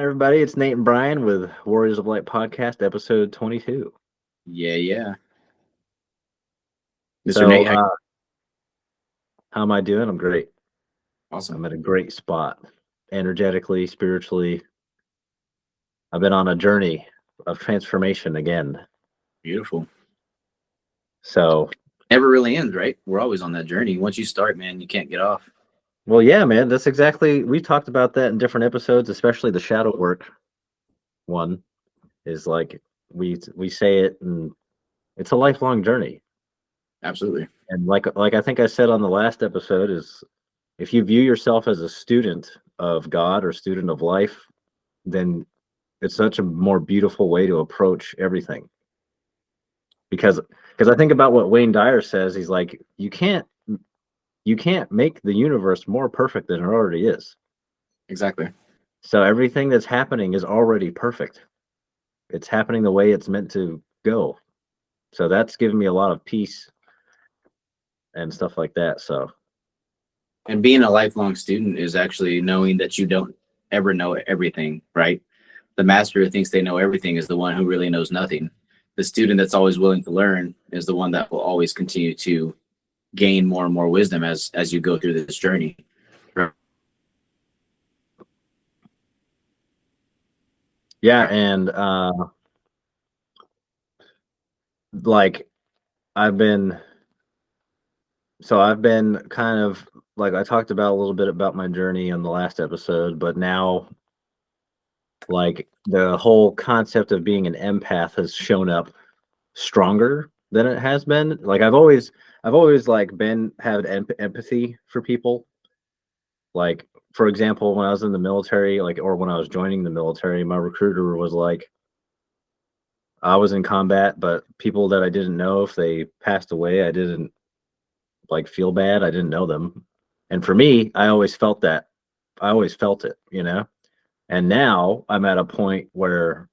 everybody. It's Nate and Brian with Warriors of Light Podcast, episode 22. Yeah. Mr. So, Nate, how am I doing? I'm great. awesome. I'm at a great spot, energetically, spiritually. I've been on a journey of transformation again. Beautiful. So, Never really ends, right? We're always on that journey. Once you start, man, you can't get off. well, yeah, man, that's exactly. We talked about that in different episodes, especially the shadow work one. Is like we say it, and it's a lifelong journey. Absolutely. And like I think I said on the last episode, is if you view yourself as a student of God or student of life, then it's such a more beautiful way to approach everything. Because I think about what Wayne Dyer says. He's like, you can't make the universe more perfect than it already is. Exactly. So everything that's happening is already perfect. It's happening the way it's meant to go. So that's given me a lot of peace and stuff like that. So And being a lifelong student is actually knowing that you don't ever know everything, right? The master who thinks they know everything is the one who really knows nothing. The student that's always willing to learn is the one that will always continue to gain more and more wisdom as you go through this journey. yeah, and like I've been I've been kind of like I talked about a little bit about my journey on the last episode, but now like the whole concept of being an empath has shown up stronger than it has been. Like I've always like been had empathy for people. Like for example, when I was in the military, like or when I was joining the military, my recruiter was like, I was in combat, but people that I didn't know, if they passed away, I didn't like feel bad. I didn't know them. And for me, I always felt that. I always felt it, you know? And now I'm at a point where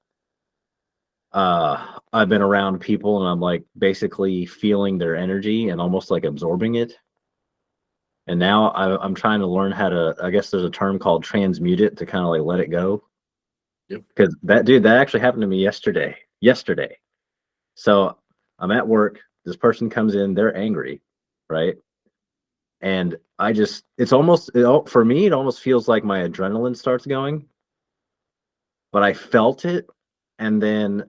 I've been around people and I'm like basically feeling their energy and almost like absorbing it. And now I'm trying to learn how to, I guess there's a term called transmute it to kind of like let it go. Yep. Because that actually happened to me yesterday. Yesterday. So I'm at work. This person comes in, they're angry, right? And it's almost, for me, it almost feels like my adrenaline starts going, but I felt it. And then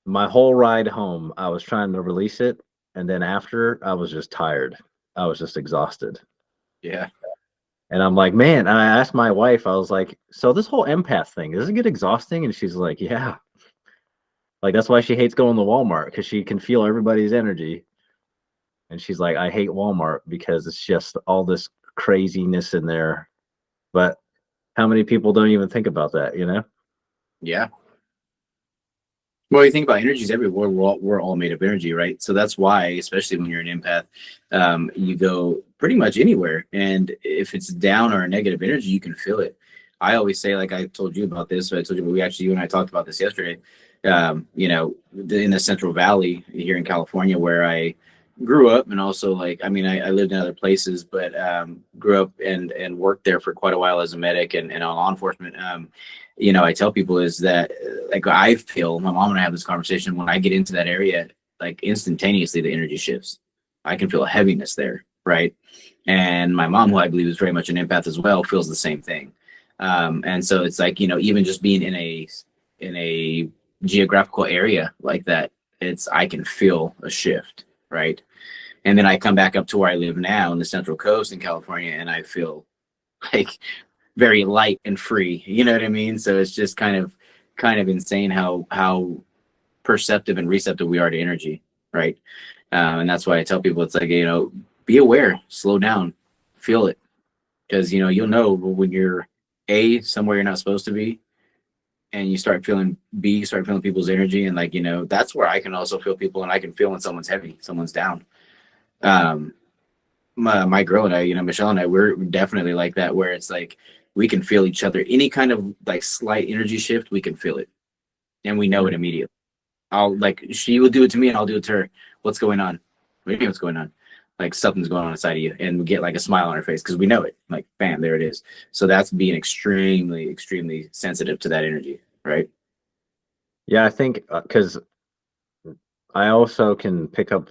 my whole ride home, I was trying to release it. And then after, I was just tired. I was just exhausted. Yeah. And I'm like, man, and I asked my wife, I was like, so this whole empath thing, does it get exhausting? And she's like, yeah. Like, that's why she hates going to Walmart because she can feel everybody's energy. And she's like, I hate Walmart because it's just all this craziness in there. But how many people don't even think about that, you know? Yeah. Well, you think about energies everywhere. We're all made of energy, right? So that's why, especially when you're an empath, you go pretty much anywhere, and if it's down or a negative energy, you can feel it. I always say, like I told you about this. So I told you, but you and I talked about this yesterday. In the Central Valley here in California, where I grew up, and also like, I mean, I lived in other places, but grew up and worked there for quite a while as a medic and on law enforcement. I tell people is that like I feel my mom and I have this conversation when I get into that area, like instantaneously the energy shifts. I can feel a heaviness there, right? And my mom, who I believe is very much an empath as well, feels the same thing. And so it's like, even just being in a geographical area like that, I can feel a shift, right? And then I come back up to where I live now in the Central Coast in California, and I feel like very light and free. You know what I mean? So it's just kind of insane how perceptive and receptive we are to energy, right? And that's why I tell people it's like, be aware, slow down, feel it, because you'll know when you're somewhere you're not supposed to be, and you start feeling you start feeling people's energy, and like that's where I can also feel people, and I can feel when someone's heavy, someone's down. Um, my girl and I, Michelle and I, we're definitely like that, where it's like we can feel each other. Any kind of like slight energy shift, we can feel it, and we know it immediately. She will do it to me, and I'll do it to her. What's going on? What do you mean, what's going on? like something's going on inside of you, and we get like a smile on our face because we know it. Like, bam, there it is. So that's being extremely, extremely sensitive to that energy, right? Yeah, I think because I also can pick up,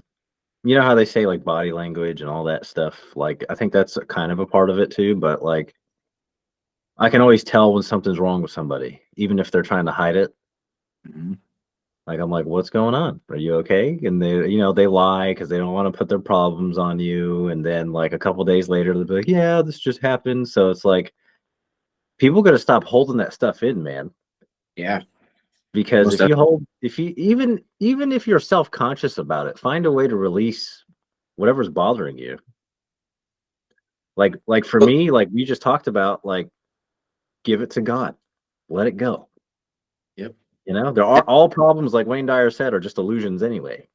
you know how they say like body language and all that stuff. Like I think that's kind of a part of it too. But like I can always tell when something's wrong with somebody, even if they're trying to hide it. Mm-hmm. Like I'm like, what's going on? Are you okay? And they, they lie because they don't want to put their problems on you. And then like a couple days later, they'll be like, yeah, this just happened. So it's like people got to stop holding that stuff in, man. Yeah, Because most if you definitely. hold, if you even if you're self conscious about it, find a way to release whatever's bothering you. Like for Well, me, like we just talked about, like give it to God, let it go. yep. There are all problems, like Wayne Dyer said, are just illusions anyway.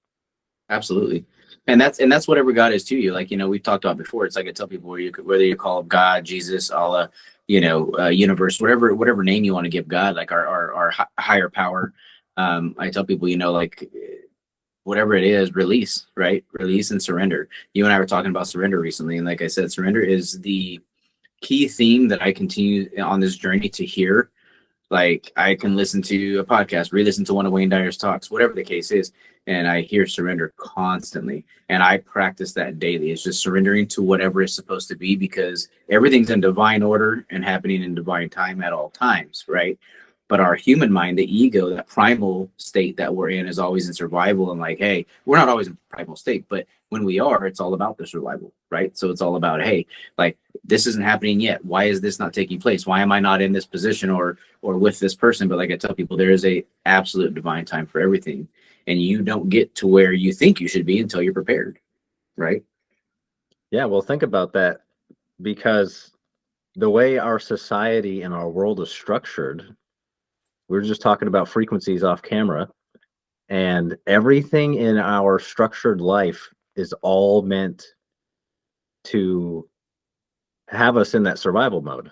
Absolutely. And that's whatever God is to you. Like, we've talked about before. It's like I tell people whether you call God, Jesus, Allah, universe, whatever name you want to give God, like our higher power. I tell people, like whatever it is, release, right? Release and surrender. You and I were talking about surrender recently, and like I said, surrender is the key theme that I continue on this journey to hear. Like, I can listen to a podcast, re-listen to one of Wayne Dyer's talks, whatever the case is, and I hear surrender constantly. And I practice that daily. It's just surrendering to whatever is supposed to be, because everything's in divine order and happening in divine time at all times, right? But our human mind, the ego, that primal state that we're in, is always in survival. And like, hey, we're not always in primal state, but when we are, it's all about the survival, right? So it's all about, hey, like, this isn't happening yet. Why is this not taking place? Why am I not in this position or with this person? But like I tell people, there is a absolute divine time for everything, and you don't get to where you think you should be until you're prepared, right? Yeah, well, think about that, because the way our society and our world is structured, we were just talking about frequencies off camera, and everything in our structured life is all meant to have us in that survival mode.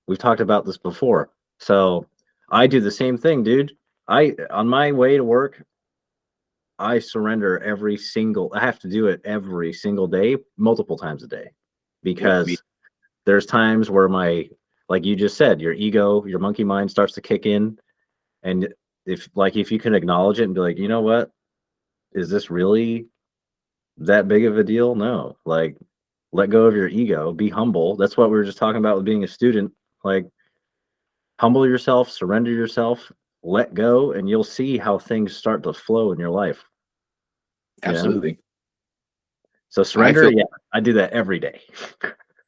We've talked about this before. So I do the same thing, dude. On my way to work, I surrender I have to do it every single day, multiple times a day, Yep. Me. because there's times where like you just said, your ego, your monkey mind starts to kick in. And if you can acknowledge it and be like, you know what, is this really that big of a deal? No, like let go of your ego, be humble. That's what we were just talking about with being a student. Like humble yourself, surrender yourself, let go, and you'll see how things start to flow in your life. You know. Absolutely. So I surrender, feel yeah, I do that every day.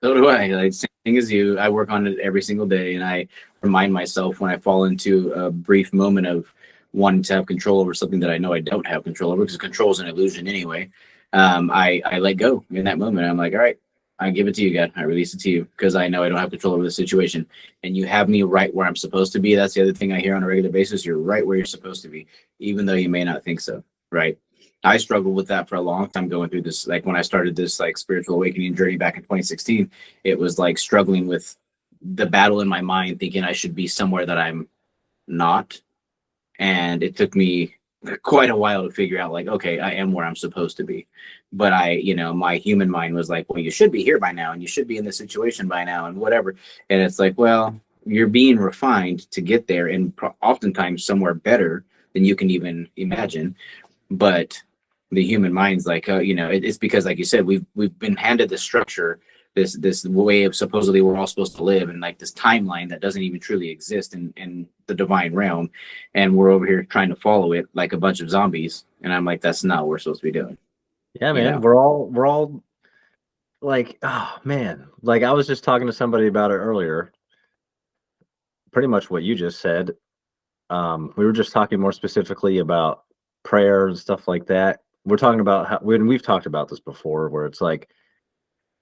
so do I. Like, same thing as you. I work on it every single day, and I remind myself when I fall into a brief moment of wanting to have control over something that I know I don't have control over, because control is an illusion anyway. I let go in that moment. I'm like, all right, I give it to you, God. I release it to you, because I know I don't have control over the situation, and you have me right where I'm supposed to be. That's the other thing I hear on a regular basis. You're right where you're supposed to be, even though you may not think so. Right. I struggled with that for a long time, going through this. Like, when I started this like spiritual awakening journey back in 2016, it was like struggling with the battle in my mind, thinking I should be somewhere that I'm not. And it took me quite a while to figure out, like, okay, I am where I'm supposed to be. But my human mind was like, well, you should be here by now, and you should be in this situation by now, and whatever. And it's like, well, you're being refined to get there, and oftentimes somewhere better than you can even imagine. But the human mind's like, it's because, like you said, we've been handed this structure, this way of supposedly we're all supposed to live, and like this timeline that doesn't even truly exist in the divine realm, and we're over here trying to follow it like a bunch of zombies. And I'm like, that's not what we're supposed to be doing, Yeah, you man, know. we're all like, oh man, like I was just talking to somebody about it earlier. Pretty much what you just said. We were just talking more specifically about prayer and stuff like that. We're talking about how, when we've talked about this before, where it's like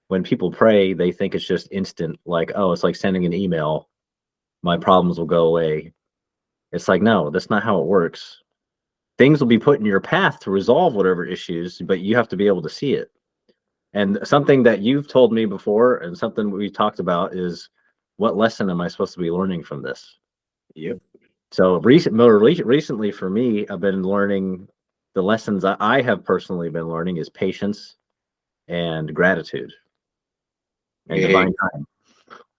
when people pray, they think it's just instant, like, oh, it's like sending an email, my problems will go away. It's like, no, that's not how it works. Things will be put in your path to resolve whatever issues, but you have to be able to see it. And something that you've told me before, and something we talked about, is what lesson am I supposed to be learning from this? Yep. So recently for me, I've been learning the lessons I have personally been learning is patience, and gratitude and Hey, divine time.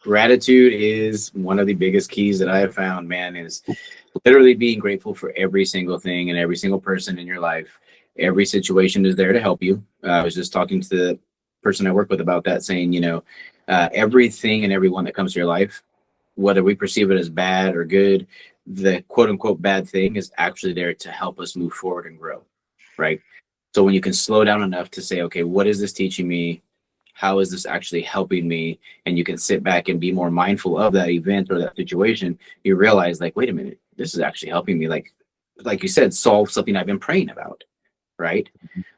gratitude is one of the biggest keys that I have found, man, is literally being grateful for every single thing and every single person in your life. Every situation is there to help you. I was just talking to the person I work with about that, saying, everything and everyone that comes to your life, whether we perceive it as bad or good, the quote unquote bad thing is actually there to help us move forward and grow, right? So when you can slow down enough to say, okay, what is this teaching me? How is this actually helping me? And you can sit back and be more mindful of that event or that situation. You realize, like, wait a minute, this is actually helping me. Like you said, solve something I've been praying about, right?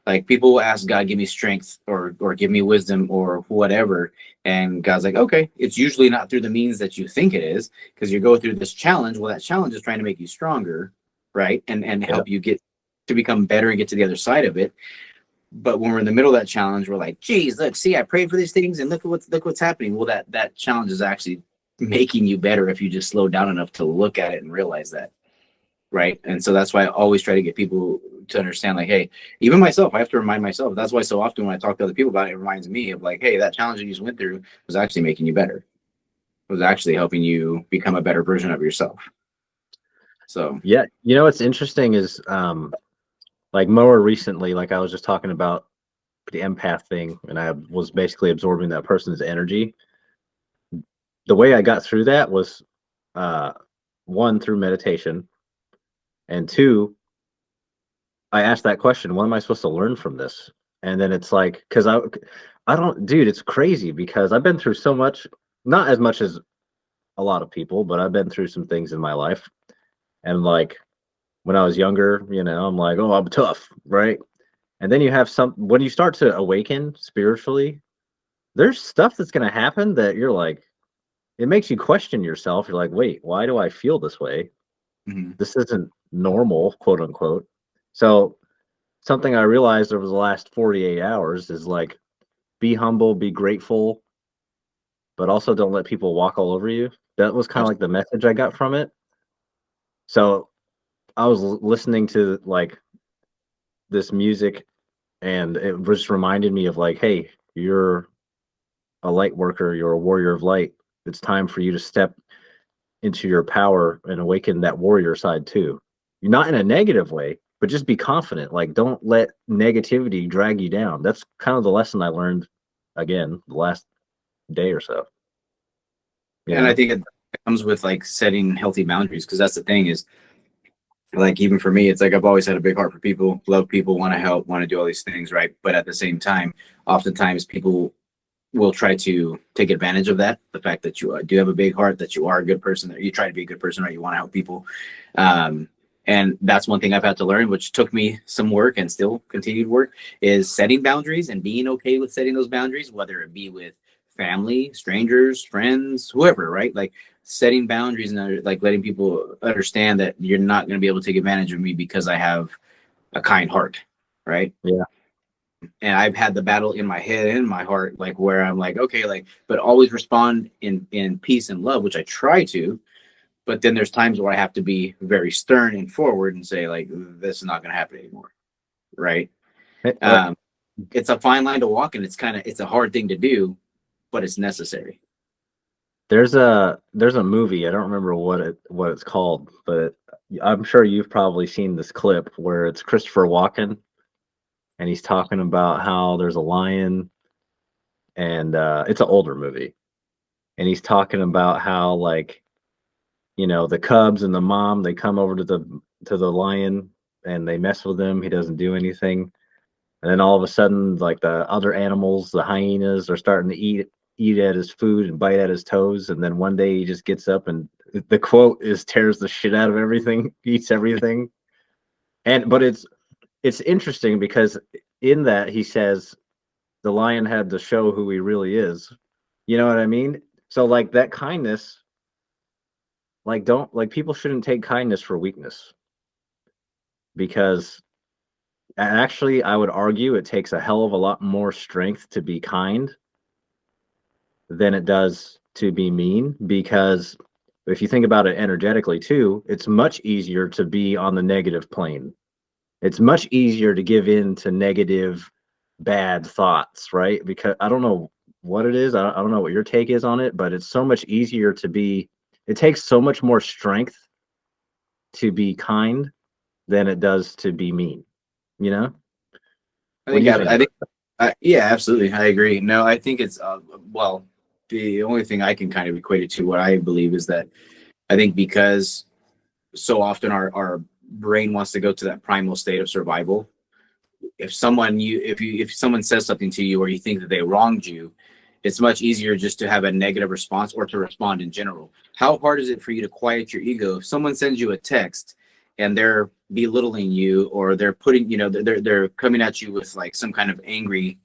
Like people will ask God, give me strength or give me wisdom or whatever. And God's like, okay, it's usually not through the means that you think it is, because you go through this challenge. Well, that challenge is trying to make you stronger, right? And Yeah. help you get to become better and get to the other side of it. But when we're in the middle of that challenge, we're like, geez, look, see, I prayed for these things and look what's happening. Well, that challenge is actually making you better if you just slow down enough to look at it and realize that. Right. And so that's why I always try to get people to understand, like, hey, even myself, I have to remind myself. That's why so often when I talk to other people about it, it reminds me of like, hey, that challenge that you just went through was actually making you better. It was actually helping you become a better version of yourself. So Yeah. What's interesting is like more recently, like I was just talking about the empath thing, and I was basically absorbing that person's energy. The way I got through that was uh one, through meditation, and two, I asked that question, what am I supposed to learn from this? And then it's like, because I don't, dude, it's crazy because I've been through so much, not as much as a lot of people, but I've been through some things in my life. And like when I was younger, I'm like, oh, I'm tough, right? And then you have when you start to awaken spiritually, there's stuff that's going to happen that you're like, it makes you question yourself. You're like, wait, why do I feel this way? mhm. This isn't normal, quote unquote. So something I realized over the last 48 hours is like, be humble, be grateful, but also don't let people walk all over you. That was kind of like the message I got from it. So I was listening to like this music, and it just reminded me of like, hey, you're a light worker, you're a warrior of light. It's time for you to step into your power and awaken that warrior side too. You're not in a negative way, but just be confident. Like, don't let negativity drag you down. That's kind of the lesson I learned again the last day or so. You And I know? think it comes with like setting healthy boundaries, because that's the thing is, like, even for me, it's like I've always had a big heart for people, love people, want to help, want to do all these things, right? But at the same time, oftentimes people will try to take advantage of that. The fact that you do have a big heart, that you are a good person, that you try to be a good person, right? You want to help people. Um, and that's one thing I've had to learn, which took me some work and still continued work, is setting boundaries and being okay with setting those boundaries, whether it be with family, strangers, friends, whoever, right? Like setting boundaries and like letting people understand that you're not going to be able to take advantage of me because I have a kind heart, right? Yeah. And I've had the battle in my head and my heart, like where I'm like, okay, like, but always respond in peace and love, which I try to. But then there's times where I have to be very stern and forward and say, like, this is not going to happen anymore, right? Uh, Um, it's a fine line to walk, and it's a hard thing to do, but it's necessary. there's a movie. I don't remember what it's called, but I'm sure you've probably seen this clip where it's Christopher Walken, and he's talking about how there's a lion, and it's an older movie, and he's talking about how like the cubs and the mom, they come over to the lion and they mess with him. He doesn't do anything, and then all of a sudden, like the other animals, the hyenas, are starting to eat at his food and bite at his toes. And then one day he just gets up and the quote is tears the shit out of everything, eats everything. And but it's interesting because in that he says the lion had to show who he really is. You know what I mean? So like that kindness, like don't like people shouldn't take kindness for weakness because actually I would argue it takes a hell of a lot more strength to be kind than it does to be mean, because if you think about it energetically too, it's much easier to be on the negative plane. It's much easier to give in to negative, bad thoughts, right? Because I don't know what it is. I don't know what your take is on it, but it's so much easier to be, it takes so much more strength to be kind than it does to be mean, you know? I What do think you think I about think yeah, absolutely. I agree. No, I think it's well, the only thing I can kind of equate it to what I believe is that I think because so often our brain wants to go to that primal state of survival. If someone says something to you or you think that they wronged you, it's much easier just to have a negative response or to respond in general. How hard is it for you to quiet your ego if someone sends you a text and they're belittling you, or they're putting, they're coming at you with like some kind of angry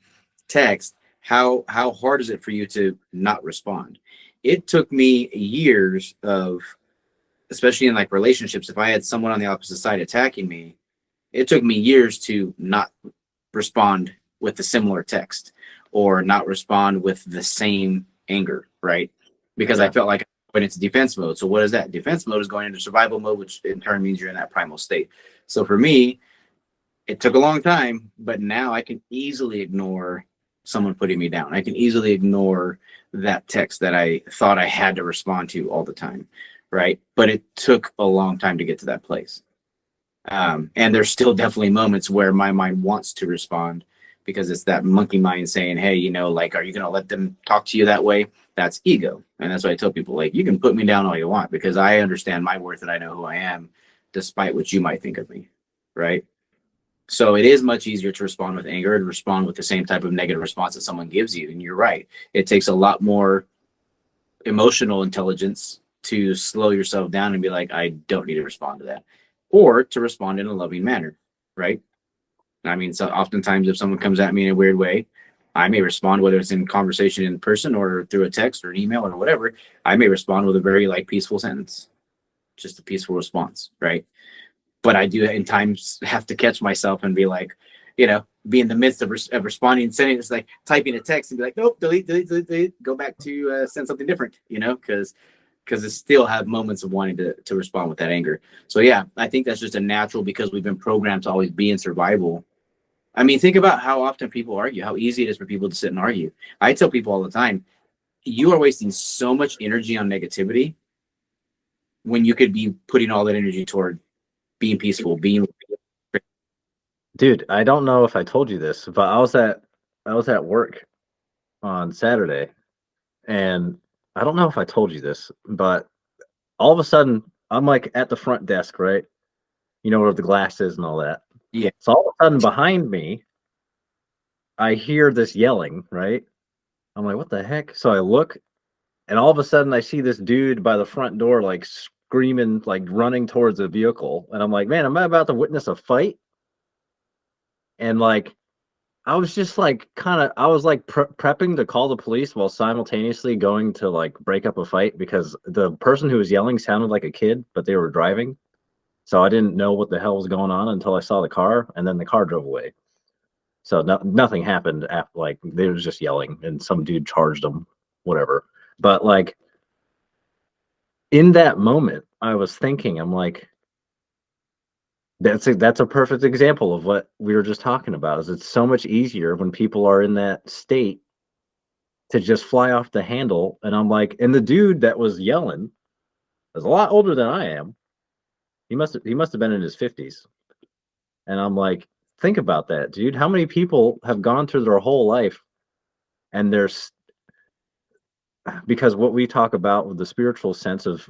text? How hard is it for you to not respond? It took me years of, especially in like relationships, if I had someone on the opposite side attacking me, it took me years to not respond with a similar text or not respond with the same anger, right? Because I Yeah. felt like I went into defense mode. So what is that? Defense mode is going into survival mode, which in turn means you're in that primal state. So for me, it took a long time, but now I can easily ignore someone putting me down. I can easily ignore that text that I thought I had to respond to all the time, right? But it took a long time to get to that place. And there's still definitely moments where my mind wants to respond because it's that monkey mind saying, hey, like, are you going to let them talk to you that way? That's ego. And that's why I tell people, like, you can put me down all you want because I understand my worth and I know who I am, despite what you might think of me. Right. So it is much easier to respond with anger and respond with the same type of negative response that someone gives you. And you're right. It takes a lot more emotional intelligence to slow yourself down and be like, I don't need to respond to that, or to respond in a loving manner, right? I mean, so oftentimes if someone comes at me in a weird way, I may respond, whether it's in conversation in person or through a text or an email or whatever. I may respond with a very like peaceful sentence, just a peaceful response, right? But I do in times have to catch myself and be like, be in the midst of responding and sending, it's like typing a text and be like, nope, delete, delete, delete, delete, go back to send something different, because it still have moments of wanting to respond with that anger. So yeah, I think that's just a natural, because we've been programmed to always be in survival. I mean, think about how often people argue, how easy it is for people to sit and argue. I tell people all the time, you are wasting so much energy on negativity when you could be putting all that energy toward being peaceful, being. Dude, I don't know if I told you this, but I was at work on Saturday, and I don't know if I told you this, but all of a sudden I'm like at the front desk, right? You know where the glass is and all that. Yeah. So all of a sudden behind me, I hear this yelling, right? I'm like, what the heck? So I look, and all of a sudden I see this dude by the front door like screaming, like running towards a vehicle. And I'm like, man, am I about to witness a fight? And like I was just like I was like prepping to call the police while simultaneously going to like break up a fight because the person who was yelling sounded like a kid, but they were driving. So I didn't know what the hell was going on until I saw the car, and then the car drove away. So nothing happened after, like they was just yelling and some dude charged them, whatever. But like in that moment, I was thinking, I'm like, that's a perfect example of what we were just talking about. Is it's so much easier when people are in that state to just fly off the handle. And I'm like, and the dude that was yelling is a lot older than I am. He must have been in his 50s. And I'm like, think about that, dude. How many people have gone through their whole life and there's because what we talk about with the spiritual sense of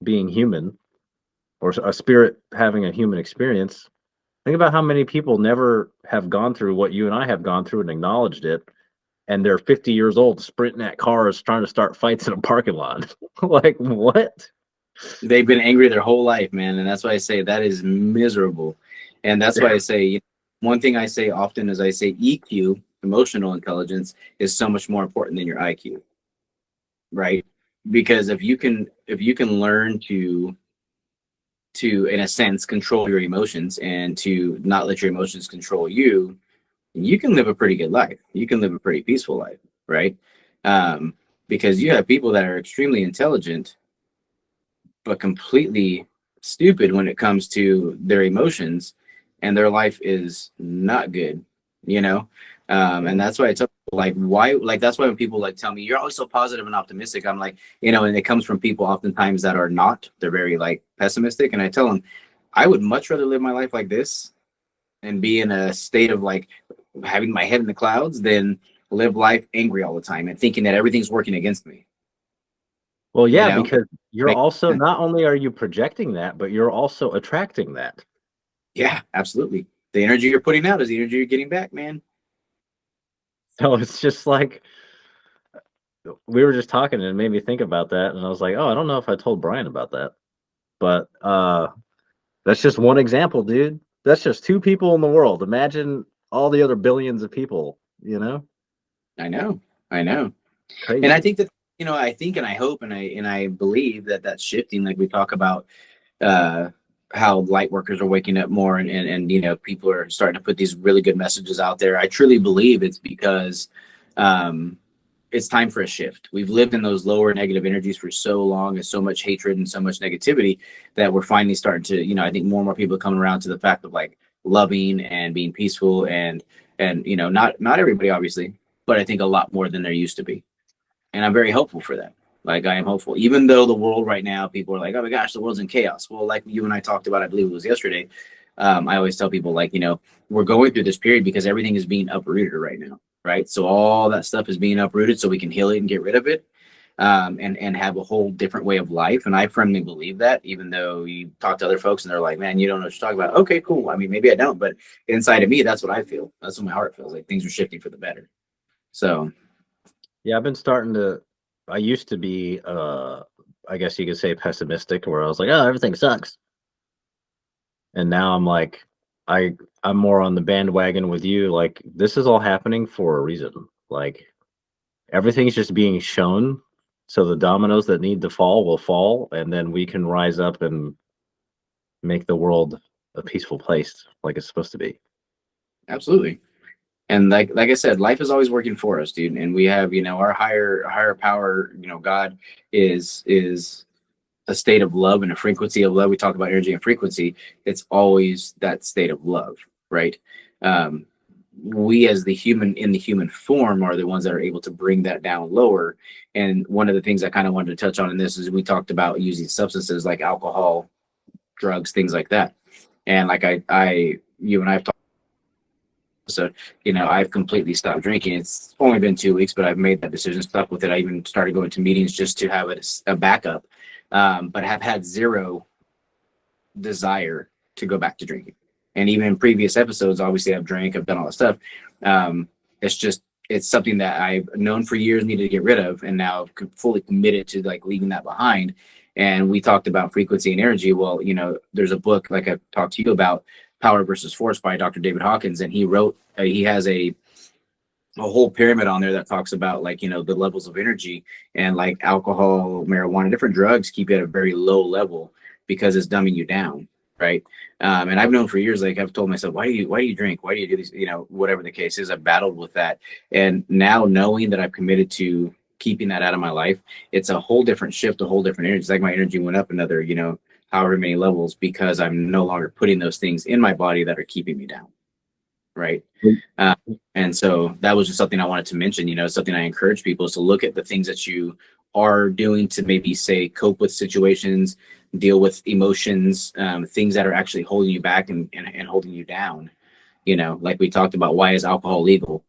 being human or a spirit having a human experience. Think about how many people never have gone through what you and I have gone through and acknowledged it, and they're 50 years old sprinting at cars trying to start fights in a parking lot. Like what? They've been angry their whole life, man, and that's why I say that is miserable. And that's why I say, one thing I say often is I say EQ, emotional intelligence, is so much more important than your IQ, right? Because if you can learn to in a sense control your emotions and to not let your emotions control you, you can live a pretty good life. You can live a pretty peaceful life, right? Um, because you have people that are extremely intelligent but completely stupid when it comes to their emotions, and their life is not good. you know. And that's why I tell people, like, why, like, that's why when people like tell me you're always so positive and optimistic, I'm like, and it comes from people oftentimes that are not, they're very like pessimistic. And I tell them, I would much rather live my life like this and be in a state of like having my head in the clouds than live life angry all the time and thinking that everything's working against me, Well, you yeah, know? because you're Make also sense. not only are you projecting that, but you're also attracting that. Yeah, absolutely. The energy you're putting out is the energy you're getting back, man. So it's just like we were just talking and it made me think about that and I was like, "Oh, I don't know if I told Brian about that." But that's just one example, dude. That's just two people in the world. Imagine all the other billions of people, you know? I know. I know. And I Crazy. think that, I think and I hope and I believe that that's shifting. Like we talk about uh, how light workers are waking up more, and people are starting to put these really good messages out there. I truly believe it's because um, it's time for a shift. We've lived in those lower negative energies for so long, and so much hatred and so much negativity, that we're finally starting to, I think more and more people are coming around to the fact of like loving and being peaceful, and not everybody obviously, but I think a lot more than there used to be, and I'm very hopeful for that. Like I am hopeful, even though the world right now, people are like, "Oh my gosh, the world's in chaos." Well, like you and I talked about, I believe it was yesterday. I always tell people, like, we're going through this period because everything is being uprooted right now, right? So all that stuff is being uprooted, so we can heal it and get rid of it, and have a whole different way of life. And I firmly believe that, even though you talk to other folks and they're like, "Man, you don't know what you're talking about." Okay, cool. I mean, maybe I don't, but inside of me, that's what I feel. That's what my heart feels like. Things are shifting for the better. So Yeah, I've been starting to I used to be I guess you could say pessimistic where I was like, "Oh, everything sucks." And now I'm like I I'm more on the bandwagon with you like this is all happening for a reason. Like everything's just being shown so the dominoes that need to fall will fall and then we can rise up and make the world a peaceful place like it's supposed to be. absolutely. And like I said, life is always working for us, dude. And we have, our higher power, God is a state of love and a frequency of love. We talk about energy and frequency. It's always that state of love, right? Um, we as the human in the human form are the ones that are able to bring that down lower. And one of the things I kind of wanted to touch on in this is we talked about using substances like alcohol, drugs, things like that. And like you and I've talked. So, I've completely stopped drinking. It's only been 2 weeks, but I've made that decision, stuck with it. I even started going to meetings just to have it a backup, but have had zero desire to go back to drinking. And even in previous episodes, obviously, I've drank, I've done all that stuff. Um, it's just, it's something that I've known for years needed to get rid of, and now I've fully committed to like leaving that behind. And we talked about frequency and energy. Well, there's a book like I've talked to you about, Power versus Force by Dr. David Hawkins, and he has a whole pyramid on there that talks about, like, the levels of energy, and like alcohol, marijuana, different drugs keep you at a very low level because it's dumbing you down, right? And I've known for years, like I've told myself, why do you drink, why do you do these, whatever the case is. I've battled with that, and now knowing that I've committed to keeping that out of my life, it's a whole different shift, a whole different energy. It's like my energy went up another, however many levels, because I'm no longer putting those things in my body that are keeping me down, right? Uh, and so that was just something I wanted to mention. Something I encourage people is to look at the things that you are doing to maybe say cope with situations, deal with emotions, things that are actually holding you back and holding you down. Like we talked about, why is alcohol legal?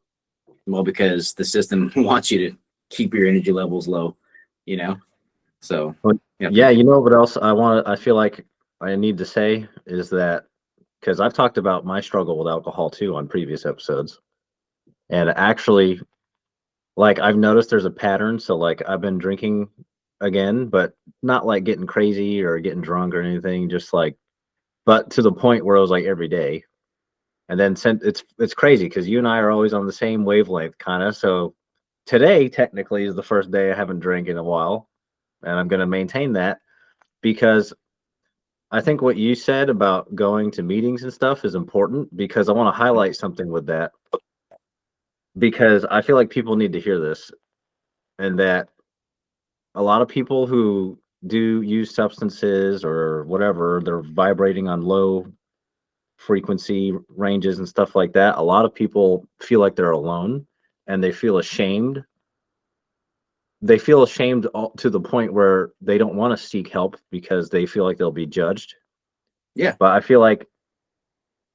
Well, because the system wants you to keep your energy levels low. You know, so But yeah, yeah, you know what else I feel like I need to say is that because I've talked about my struggle with alcohol too on previous episodes. And actually, like I've noticed there's a pattern. So like I've been drinking again, but not like getting crazy or getting drunk or anything, just like but to the point where it was like every day. And then it's crazy because you and I are always on the same wavelength kind of. So today technically is the first day I haven't drank in a while, and I'm gonna maintain that because I think what you said about going to meetings and stuff is important because I want to highlight something with that because I feel like people need to hear this and that a lot of people who do use substances or whatever, they're vibrating on low frequency ranges and stuff like that, a lot of people feel like they're alone and they feel ashamed. They feel ashamed to the point where they don't want to seek help because they feel like they'll be judged. Yeah. But I feel like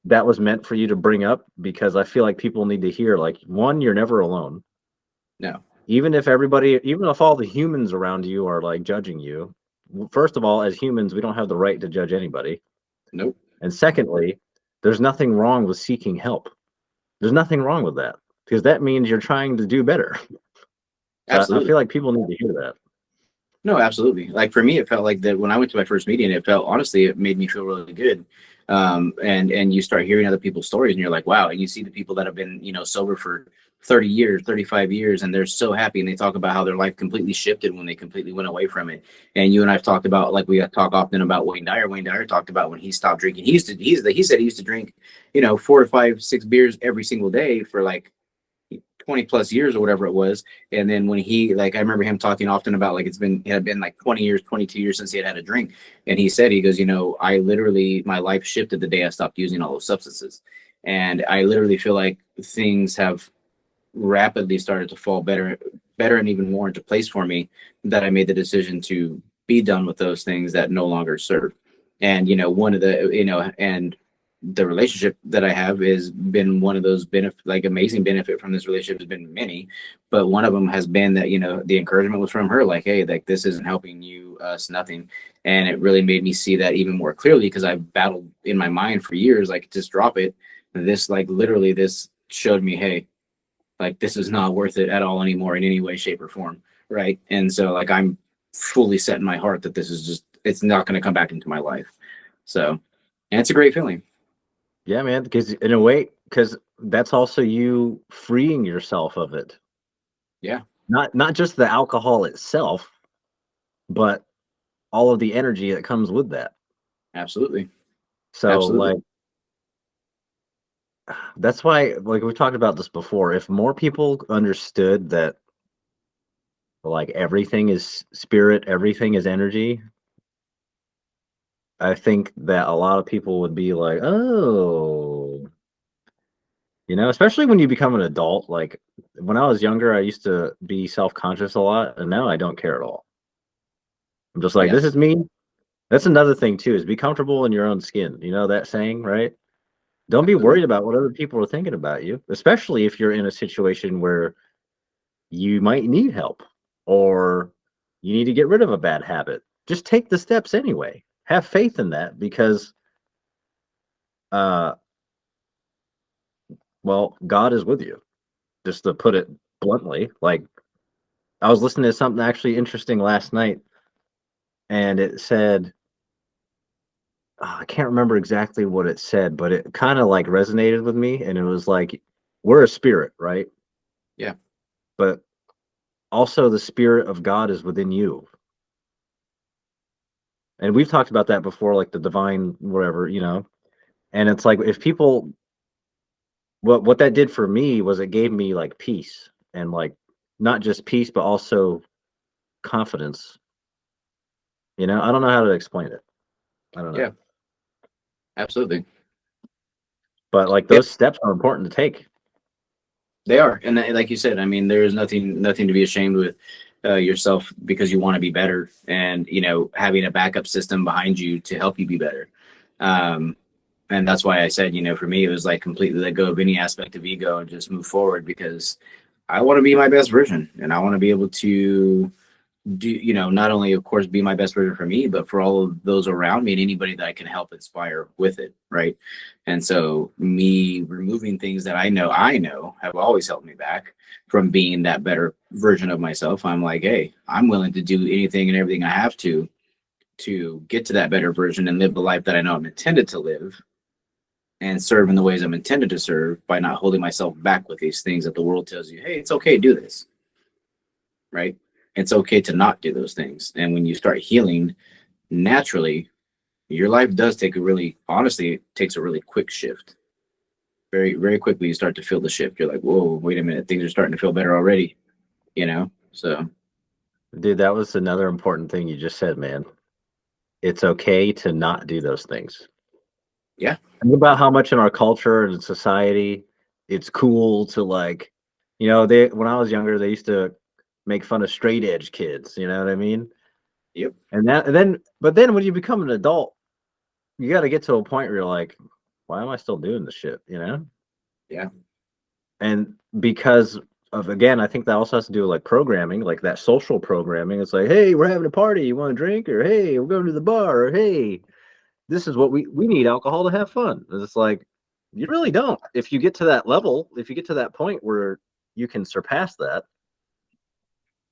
that was meant for you to bring up because I feel like people need to hear, like, one, you're never alone. No. Even if all the humans around you are like judging you, first of all, as humans, we don't have the right to judge anybody. Nope. And secondly, there's nothing wrong with seeking help. There's nothing wrong with that because that means you're trying to do better. So I Absolutely. feel like people need to hear that. No, absolutely. Like for me, it felt like that when I went to my first meeting. It felt honestly, it made me feel really good. And you start hearing other people's stories, and you're like, wow. And you see the people that have been, sober for 30 years, 35 years, and they're so happy, and they talk about how their life completely shifted when they completely went away from it. And you and I've talked about, like, we talk often about Wayne Dyer. Wayne Dyer talked about when he stopped drinking. He said he used to drink, 4 to 5, 6 beers every single day for like 20 plus years or whatever it was. And then when he, like, I remember him talking often about, like, it had been like 20 years, 22 years since he had a drink. And he said, he goes, I literally, my life shifted the day I stopped using all those substances. And I literally feel like things have rapidly started to fall better and even more into place for me, that I made the decision to be done with those things that no longer serve. And one of the and the relationship that I have has been one of those like amazing benefit from this relationship has been many, but one of them has been that the encouragement was from her, like, hey, like, this isn't helping you, us, nothing. And it really made me see that even more clearly, because I've battled in my mind for years, like, just drop it. This, like, literally, this showed me, hey, like, this is not worth it at all anymore in any way, shape, or form, right? And so, like, I'm fully set in my heart that this is just, it's not going to come back into my life. So, and it's a great feeling. Yeah, man, because in a way, because that's also you freeing yourself of it. Yeah, Not just the alcohol itself, but all of the energy that comes with that. absolutely. So Absolutely. like that's why, like, we talked about this before. If more people understood that, like, everything is spirit, everything is energy, I think that a lot of people would be like, oh, especially when you become an adult. Like, when I was younger, I used to be self-conscious a lot, and now I don't care at all. I'm just like, Yeah, this is me. That's another thing too, is be comfortable in your own skin. You know that saying, right? Don't be absolutely. worried about what other people are thinking about you, especially if you're in a situation where you might need help or you need to get rid of a bad habit. Just take the steps anyway. Have faith in that because, uh, well, God is with you. Just to put it bluntly, like, I was listening to something actually interesting last night, and it said, I can't remember exactly what it said, but it kind of like resonated with me. And it was like, we're a spirit, right? Yeah, But also the spirit of God is within you. And we've talked about that before, like the divine, whatever. And it's like, if people, what that did for me was it gave me like peace and, like, not just peace, but also confidence. I don't know how to explain it. I don't know. yeah, absolutely. But like, Yep, those steps are important to take. they are. And like you said, I mean, there is nothing to be ashamed with yourself, because you want to be better, and having a backup system behind you to help you be better. Um, and that's why I said, for me, it was like completely let go of any aspect of ego and just move forward, because I want to be my best version, and I want to be able to do, not only, of course, be my best version for me, but for all of those around me and anybody that I can help inspire with it, right? And so, me removing things that I know have always held me back from being that better version of myself. I'm like, hey, I'm willing to do anything and everything I have to get to that better version and live the life that I know I'm intended to live, and serve in the ways I'm intended to serve, by not holding myself back with these things that the world tells you, hey, it's okay to do this, right? It's okay to not do those things. And when you start healing naturally, your life does take a really, honestly, it takes a really quick shift. Very, very quickly, you start to feel the shift. You're like, whoa, wait a minute, things are starting to feel better already, So, Dude, that was another important thing you just said, man. It's okay to not do those things. Yeah. Think about how much in our culture and society it's cool to like, they when I was younger, they used to make fun of straight edge kids, you know what I mean? Yep. But then when you become an adult, you got to get to a point where you're like, why am I still doing this shit, you know? Yeah. And because of, again, I think that also has to do with like programming, like that social programming. It's like, hey, we're having a party, you want a drink? Or hey, we're going to the bar, or hey, this is what we need alcohol to have fun. And it's like, you really don't. If you get to that level, if you get to that point where you can surpass that,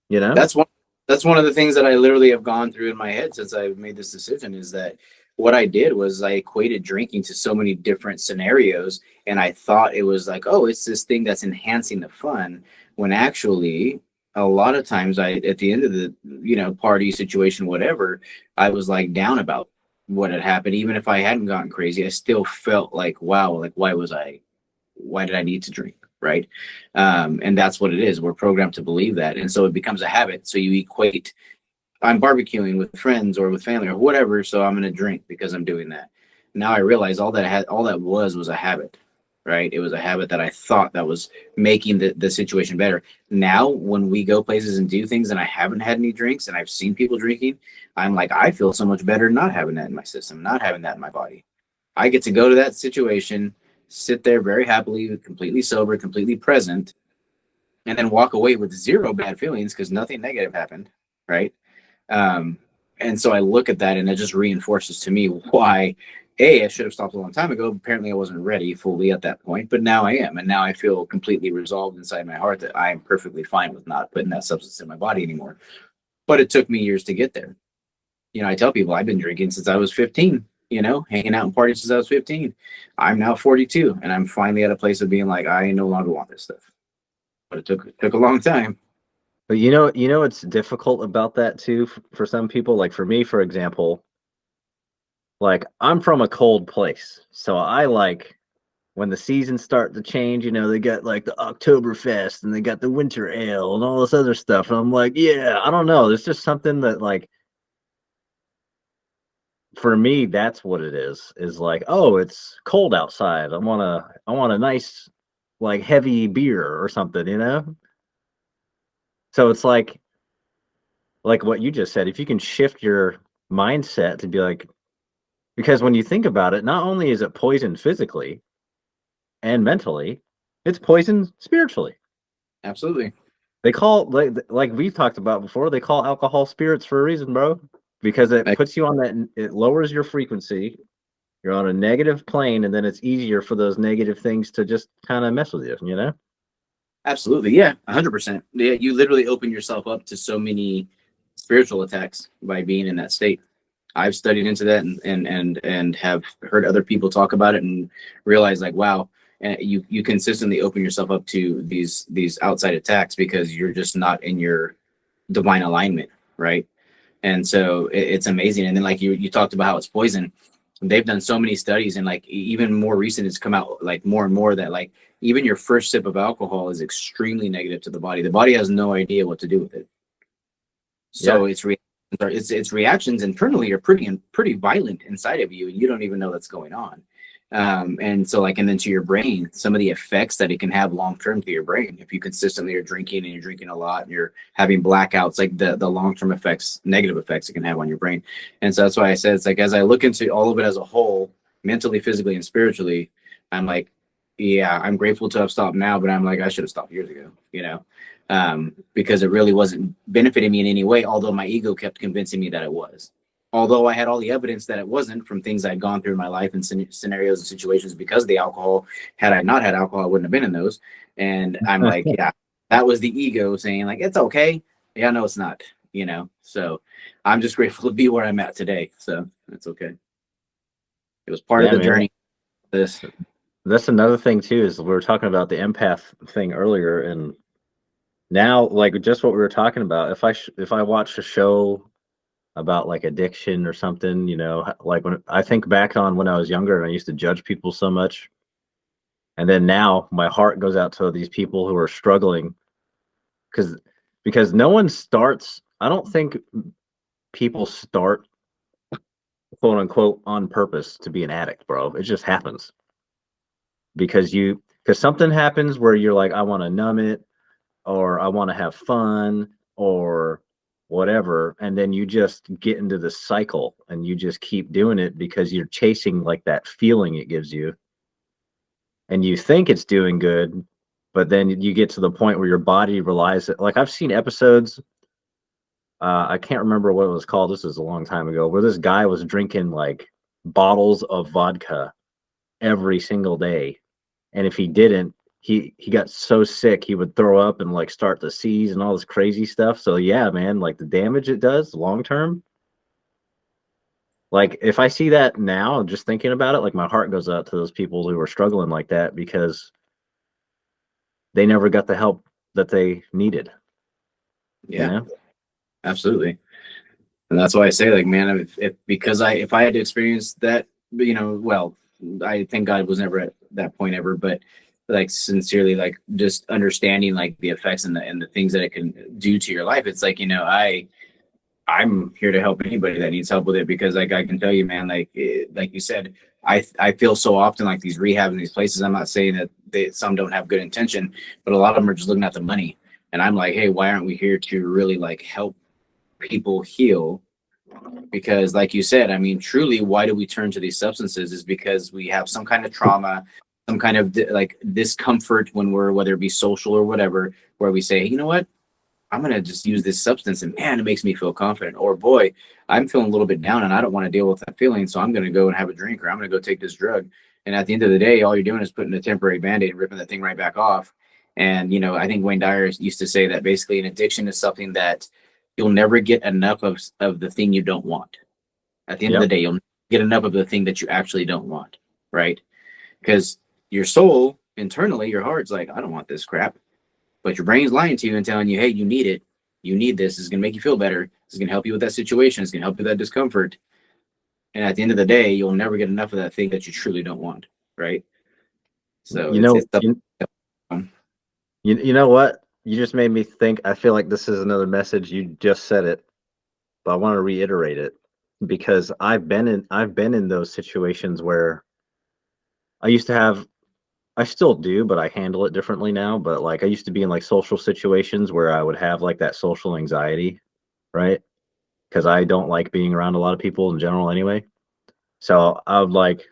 you know? That's one that's one of the things that I literally have gone through in my head since I made this decision, is that what I did was I equated drinking to so many different scenarios, and I thought it was like, oh, it's this thing that's enhancing the fun, when actually a lot of times I, at the end of the, party situation, whatever, I was like down about what had happened. Even if I hadn't gotten crazy, I still felt like, wow, like why did I need to drink? Right. And that's what it is. We're programmed to believe that. And so it becomes a habit. So you equate, I'm barbecuing with friends or with family or whatever, so I'm going to drink because I'm doing that. Now I realize all that was a habit, right? It was a habit that I thought that was making the situation better. Now, when we go places and do things and I haven't had any drinks and I've seen people drinking, I'm like, I feel so much better not having that in my system, not having that in my body. I get to go to that situation, sit there very happily, completely sober, completely present, and then walk away with zero bad feelings because nothing negative happened, right? Um, and so I look at that and it just reinforces to me why, A, I should have stopped a long time ago. Apparently, I wasn't ready fully at that point, but now I am. And now I feel completely resolved inside my heart that I am perfectly fine with not putting that substance in my body anymore. But it took me years to get there. I tell people I've been drinking since I was 15, hanging out and partying since I was 15. I'm now 42 and I'm finally at a place of being like, I no longer want this stuff. But it took a long time. But what's difficult about that too for some people, like for me, for example, like I'm from a cold place. So I like when the seasons start to change, they got like the Oktoberfest and they got the winter ale and all this other stuff. And I'm like, yeah, I don't know. There's just something that like for me, that's what it is like, oh, it's cold outside. I want a nice like heavy beer or something, you know? So it's like what you just said, if you can shift your mindset to be like, because when you think about it, not only is it poison physically and mentally, it's poison spiritually. Absolutely. They call like we've talked about before, they call alcohol spirits for a reason, bro. Because it Like, puts you on it lowers your frequency. You're on a negative plane, and then it's easier for those negative things to just kind of mess with you, you know? absolutely. Yeah. 100%. Yeah. You literally open yourself up to so many spiritual attacks by being in that state. I've studied into that and have heard other people talk about it and realize like, wow, you consistently open yourself up to these outside attacks because you're just not in your divine alignment, right? And so it's amazing. And then like you talked about how it's poison. They've done so many studies, and like even more recent, it's come out like more and more that like even your first sip of alcohol is extremely negative to the body. The body has no idea what to do with it. Yeah. So its reactions internally are pretty violent inside of you, and you don't even know that's going on. And so like, and then to your brain, some of the effects that it can have long term to your brain, if you consistently are drinking and you're drinking a lot and you're having blackouts, like the long term effects, negative effects it can have on your brain. And so that's why I said it's like as I look into all of it as a whole, mentally, physically, and spiritually, I'm like, yeah, I'm grateful to have stopped now, but I'm like, I should have stopped years ago, because it really wasn't benefiting me in any way, although my ego kept convincing me that it was. Although I had all the evidence that it wasn't from things I'd gone through in my life and scenarios and situations because of the alcohol. Had I not had alcohol, I wouldn't have been in those. And I'm like, yeah, that was the ego saying, like, it's okay. Yeah, no, it's not. So I'm just grateful to be where I'm at today. So that's okay. It was part of Yeah, the man. journey. This. That's another thing too, is we were talking about the empath thing earlier, and now like just what we were talking about, if I watch a show about like addiction or something, like when I think back on when I was younger and I used to judge people so much, and then now my heart goes out to these people who are struggling because no one starts. I don't think people start quote unquote on purpose to be an addict, bro. It just happens because something happens where you're like, I want to numb it, or I want to have fun, or whatever, and then you just get into the cycle and you just keep doing it because you're chasing like that feeling it gives you, and you think it's doing good, but then you get to the point where your body relies it. Like I've seen episodes, I can't remember what it was called. This is a long time ago, where this guy was drinking like bottles of vodka every single day, and if he didn't, he got so sick he would throw up and like start to seize and all this crazy stuff. So yeah, man, like the damage it does long term. Like if I see that now, just thinking about it, like my heart goes out to those people who are struggling like that because they never got the help that they needed. You Yeah, know? absolutely. And that's why I say, like, man, if because if I had to experience that, well, I thank God was never at that point ever, but like sincerely, like just understanding like the effects and the things that it can do to your life. It's like, I'm here to help anybody that needs help with it, because like I can tell you, man, like you said, I feel so often like these rehab and these places. I'm not saying that some don't have good intention, but a lot of them are just looking at the money. And I'm like, hey, why aren't we here to really like help people heal? Because like you said, I mean, truly, why do we turn to these substances is because we have some kind of trauma, some kind of like discomfort when we're, whether it be social or whatever, where we say, you know what, I'm gonna just use this substance, and man, it makes me feel confident. Or boy, I'm feeling a little bit down and I don't want to deal with that feeling, so I'm gonna go and have a drink, or I'm gonna go take this drug. And at the end of the day, all you're doing is putting a temporary band-aid and ripping that thing right back off. And I think Wayne Dyer used to say that basically an addiction is something that you'll never get enough of the thing you don't want. At the end of the Yep. day, you'll get enough of the thing that you actually don't want, right? Because your soul internally, your heart's like, I don't want this crap. But your brain's lying to you and telling you, hey, you need it. You need this. It's going to make you feel better. It's going to help you with that situation. It's going to help you with that discomfort. And at the end of the day, you'll never get enough of that thing that you truly don't want. Right. So You it's know, up. you know what? You just made me think. I feel like this is another message. You just said it, but I want to reiterate it because I've been in those situations where I used to have I still do, but I handle it differently now. But like I used to be in like social situations where I would have like that social anxiety, right? Because I don't like being around a lot of people in general anyway. So I would like,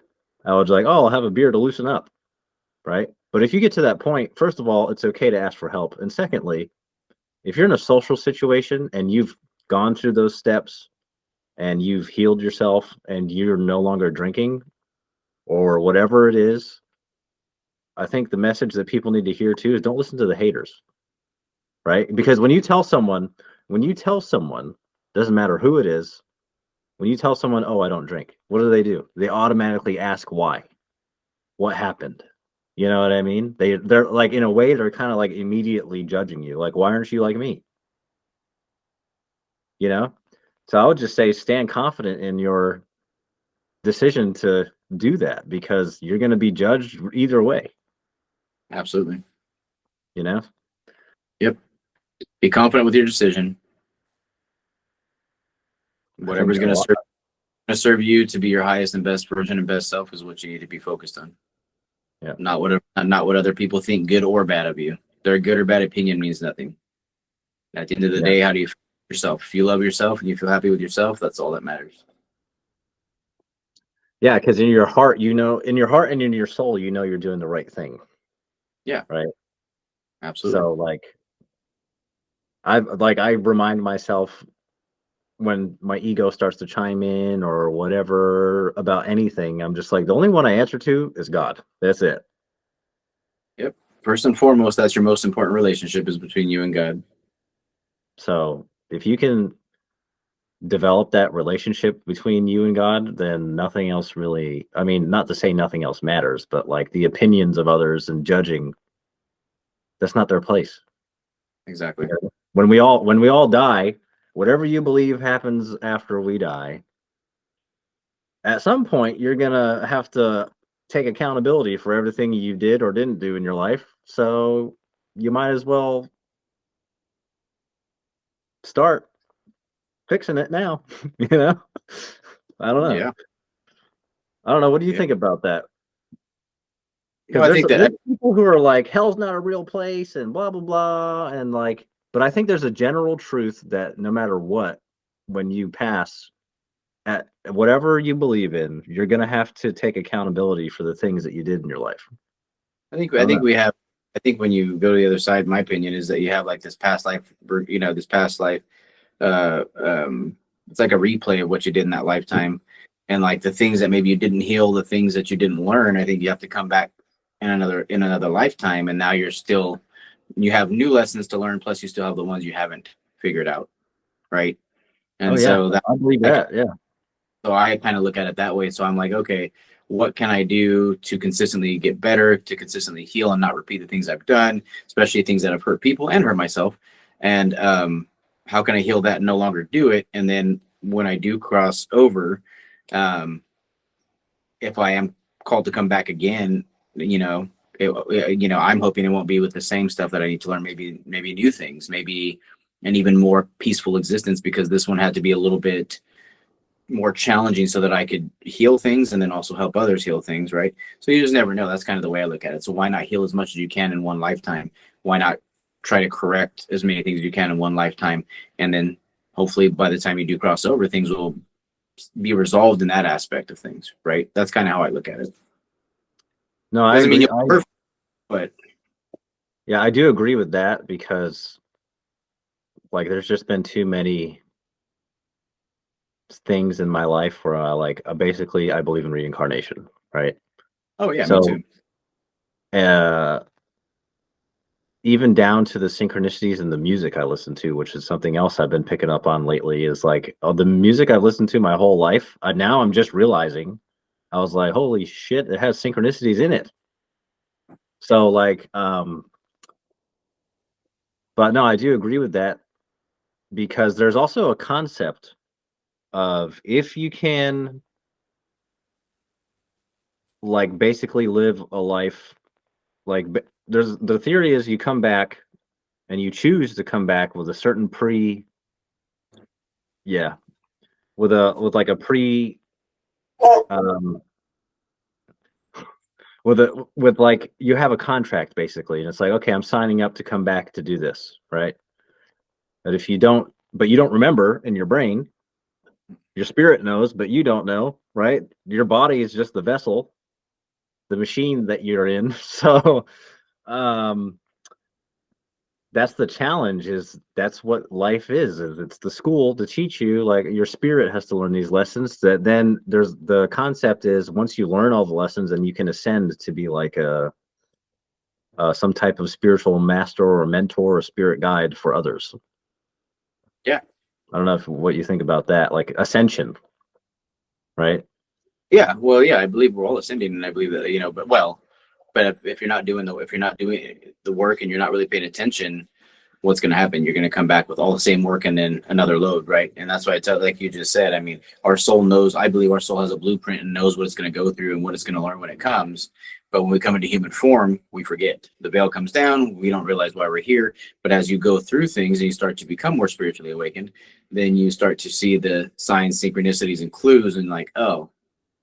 oh, I'll have a beer to loosen up, right? But if you get to that point, first of all, it's okay to ask for help. And secondly, if you're in a social situation and you've gone through those steps and you've healed yourself and you're no longer drinking or whatever it is, I think the message that people need to hear too is don't listen to the haters, right? Because when you tell someone, doesn't matter who it is, when you tell someone, oh, I don't drink, what do? They automatically ask why. What happened? You know what I mean? They're like in a way they're kind of like immediately judging you. Like, why aren't you like me? You know? So I would just say stand confident in your decision to do that because you're going to be judged either way, Absolutely. you know? Yep. Be confident with your decision. I think Whatever's a lot. going to serve you to be your highest and best version and best self is what you need to be focused on. Yeah. Not what other people think, good or bad of you. Their good or bad opinion means nothing. At the end of the Yeah. day, how do you feel yourself? If you love yourself and you feel happy with yourself, that's all that matters. Yeah, because in your heart, in your heart and in your soul, you're doing the right thing, Yeah, right? absolutely. So I remind myself when my ego starts to chime in or whatever about anything, I'm just like the only one I answer to is God. That's it. Yep. First and foremost, that's your most important relationship is between you and God. So if you can develop that relationship between you and God, then nothing else really, I mean, not to say nothing else matters, but like the opinions of others and judging, that's not their place. You Exactly. know? When we all die, whatever you believe happens after we die, at some point you're gonna have to take accountability for everything you did or didn't do in your life. So you might as well start fixing it now, you know? I don't know. Yeah. I don't know. What do you Yeah. think about that? Well, Because I there's think that there's people who are like, hell's not a real place and blah blah blah, and like, but I think there's a general truth that no matter what, when you pass at whatever you believe in, you're gonna have to take accountability for the things that you did in your life. I I don't think know. we have. I think when you go to the other side, my opinion is that you have like this past life, this past life. Uh, um, it's like a replay of what you did in that lifetime, and like the things that maybe you didn't heal, the things that you didn't learn. I think you have to come back in another lifetime, and now you have new lessons to learn, plus you still have the ones you haven't figured out, right? Oh And yeah, so that I believe I that. Yeah. So I kind of look at it that way. So I'm like, okay, what can I do to consistently get better, to consistently heal and not repeat the things I've done, especially things that have hurt people and hurt myself? And how can I heal that and no longer do it? And then when I do cross over, um, if I am called to come back again, I'm hoping it won't be with the same stuff that I need to learn. Maybe new things, maybe an even more peaceful existence, because this one had to be a little bit more challenging so that I could heal things and then also help others heal things, right? So you just never know. That's kind of the way I look at it. So why not heal as much as you can in one lifetime? Why not try to correct as many things as you can in one lifetime? And then hopefully by the time you do cross over, things will be resolved in that aspect of things, right? That's kind of how I look at it. No, I Doesn't mean agree. you're I perfect, but Yeah, I do agree with that because like there's just been too many things in my life where basically I believe in reincarnation, right? oh yeah, me So too. uh even down to the synchronicities in the music I listen to, which is something else I've been picking up on lately, is like the music I've listened to my whole life. Now I'm just realizing I was like, holy shit, it has synchronicities in it. So but no, I do agree with that because there's also a concept of if you can like basically live a life there's the theory is you come back and you choose to come back with a certain yeah with like a pre um with like you have a contract basically and it's like okay I'm signing up to come back to do this, right? But if you don't, but you don't remember in your brain, your spirit knows but you don't know, right? Your body is just the vessel, the machine that you're in. So um that's the challenge, is that's what life is it's the school to teach you, like your spirit has to learn these lessons, that then there's the concept is once you learn all the lessons and you can ascend to be like some type of spiritual master or mentor or spirit guide for others. Yeah. I don't know what you think about that, like ascension, right? Yeah. Well, yeah, I believe we're all ascending, and I believe that, but if you're not doing the work and you're not really paying attention, what's going to happen? You're going to come back with all the same work and then another load, right? And that's why I tell, like you just said, I mean, our soul knows, I believe our soul has a blueprint and knows what it's going to go through and what it's going to learn when it comes. But when we come into human form, we forget. The veil comes down, we don't realize why we're here. But as you go through things and you start to become more spiritually awakened, then you start to see the signs, synchronicities, and clues, and like, oh,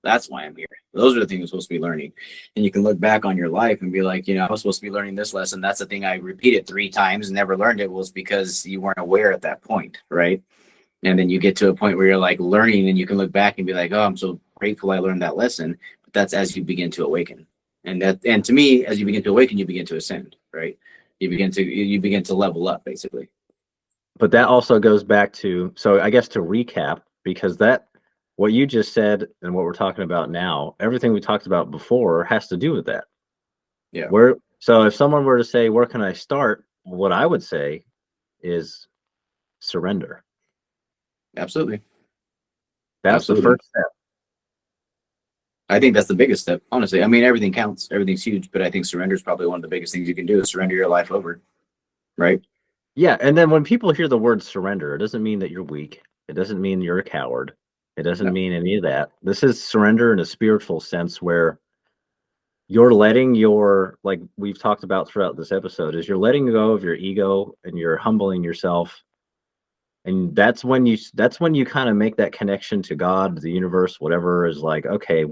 that's why I'm here. Those are the things I'm supposed to be learning. And you can look back on your life and be like, I was supposed to be learning this lesson. That's the thing I repeated 3 times and never learned it, was because you weren't aware at that point, right? And then you get to a point where you're like learning and you can look back and be like, oh, I'm so grateful I learned that lesson. But that's as you begin to awaken. And to me, as you begin to awaken, you begin to ascend, right? You begin to level up, basically. But that also goes back to, so I guess to recap, because that what you just said and what we're talking about now, everything we talked about before has to do with that. Yeah, Where so if someone were to say, where can I start? What I would say is surrender. absolutely. That's the Absolutely. first step. I think that's the biggest step, honestly. I mean, everything counts, everything's huge, but I think surrender is probably one of the biggest things you can do, is surrender your life over, right? Yeah, and then when people hear the word surrender, it doesn't mean that you're weak. It doesn't mean you're a coward. It doesn't No. mean any of that. This is surrender in a spiritual sense where you're letting your, like we've talked about throughout this episode, is you're letting go of your ego and you're humbling yourself And that's when you kind of make that connection to God, the universe, whatever is like, okay,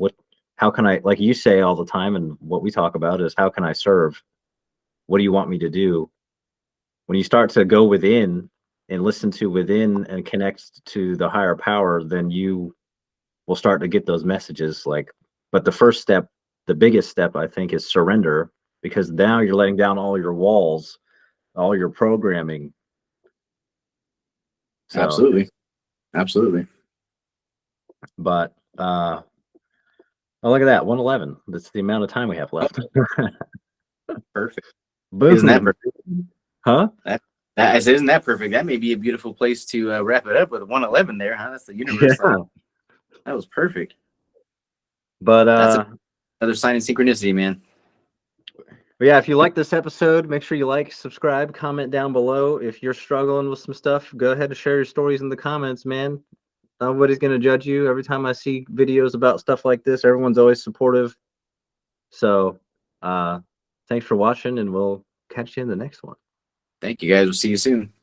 how can I, like you say all the time, and what we talk about is how can I serve? What do you want me to do? When you start to go within and listen to within and connect to the higher power, then you will start to get those messages. Like, but the first step, the biggest step, I think, is surrender, because now you're letting down all your walls, all your programming. So, Absolutely. Absolutely. but oh, look at that, 111. That's the amount of time we have Oh, left. perfect. Isn't that Boom. perfect? Huh? I said, isn't that perfect? That may be a beautiful place to wrap it up with 111 there, huh? That's the universe. Yeah. That was perfect. But That's another sign of synchronicity, man. yeah, if you like this episode, make sure you like, subscribe, comment down below. If you're struggling with some stuff, go ahead and share your stories in the comments, man. Nobody's gonna judge you. Every time I see videos about stuff like this, everyone's always supportive. So thanks for watching, and we'll catch you in the next one. Thank you guys. We'll see you soon.